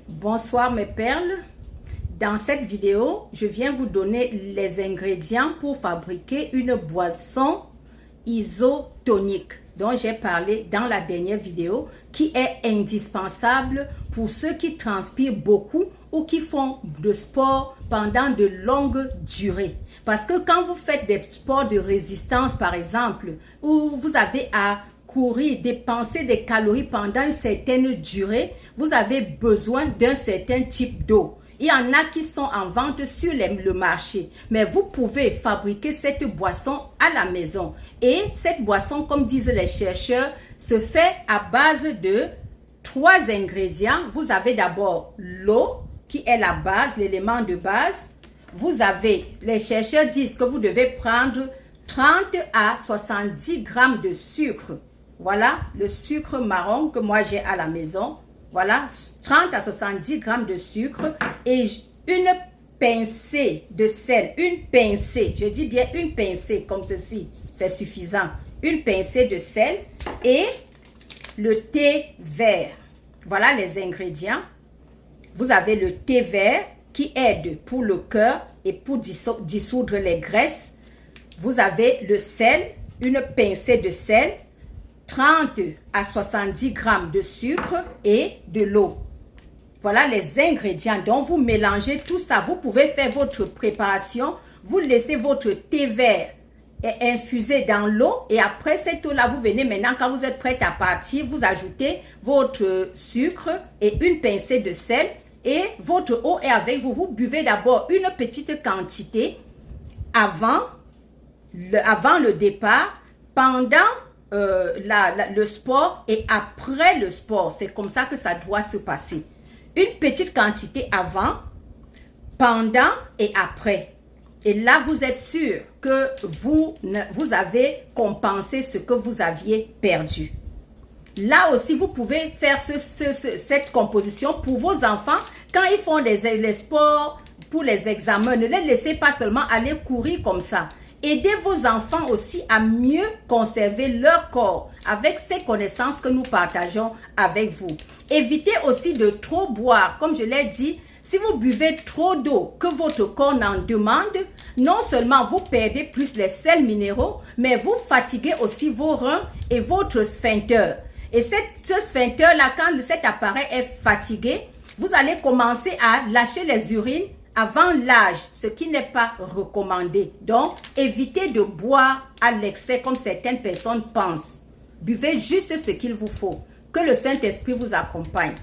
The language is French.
Bonsoir mes perles. Dans cette vidéo, je viens vous donner les ingrédients pour fabriquer une boisson isotonique dont j'ai parlé dans la dernière vidéo, qui est indispensable pour ceux qui transpirent beaucoup ou qui font de sport pendant de longues durées. Parce que quand vous faites des sports de résistance, par exemple, où vous avez à courir, dépenser des calories pendant une certaine durée, vous avez besoin d'un certain type d'eau. Il y en a qui sont en vente sur le marché, mais vous pouvez fabriquer cette boisson à la maison. Et cette boisson, comme disent les chercheurs, se fait à base de 3 ingrédients. Vous avez d'abord l'eau, qui est la base, l'élément de base. Vous avez, les chercheurs disent que vous devez prendre 30 à 70 grammes de sucre. Voilà le sucre marron que moi j'ai à la maison. Voilà, 30 à 70 grammes de sucre et une pincée de sel. Une pincée, je dis bien une pincée comme ceci, c'est suffisant. Une pincée de sel et le thé vert. Voilà les ingrédients. Vous avez le thé vert qui aide pour le cœur et pour dissoudre les graisses. Vous avez le sel, une pincée de sel, 30 à 70 grammes de sucre et de l'eau. Voilà les ingrédients. Donc, vous mélangez tout ça. Vous pouvez faire votre préparation. Vous laissez votre thé vert infuser dans l'eau. Et après cette eau-là, vous venez maintenant, quand vous êtes prête à partir, vous ajoutez votre sucre et une pincée de sel. Et votre eau est avec vous. Vous buvez d'abord une petite quantité avant le départ, pendant le sport et après le sport. C'est comme ça que ça doit se passer. Une petite quantité avant, pendant et après. Et là, vous êtes sûr que vous avez compensé ce que vous aviez perdu. Là aussi, vous pouvez faire cette composition pour vos enfants. Quand ils font les sports pour les examens, ne les laissez pas seulement aller courir comme ça. Aidez vos enfants aussi à mieux conserver leur corps avec ces connaissances que nous partageons avec vous. Évitez aussi de trop boire. Comme je l'ai dit, si vous buvez trop d'eau que votre corps en demande, non seulement vous perdez plus les sels minéraux, mais vous fatiguez aussi vos reins et votre sphincter. Et ce sphincter-là, quand cet appareil est fatigué, vous allez commencer à lâcher les urines avant l'âge, ce qui n'est pas recommandé. Donc, évitez de boire à l'excès comme certaines personnes pensent. Buvez juste ce qu'il vous faut. Que le Saint-Esprit vous accompagne.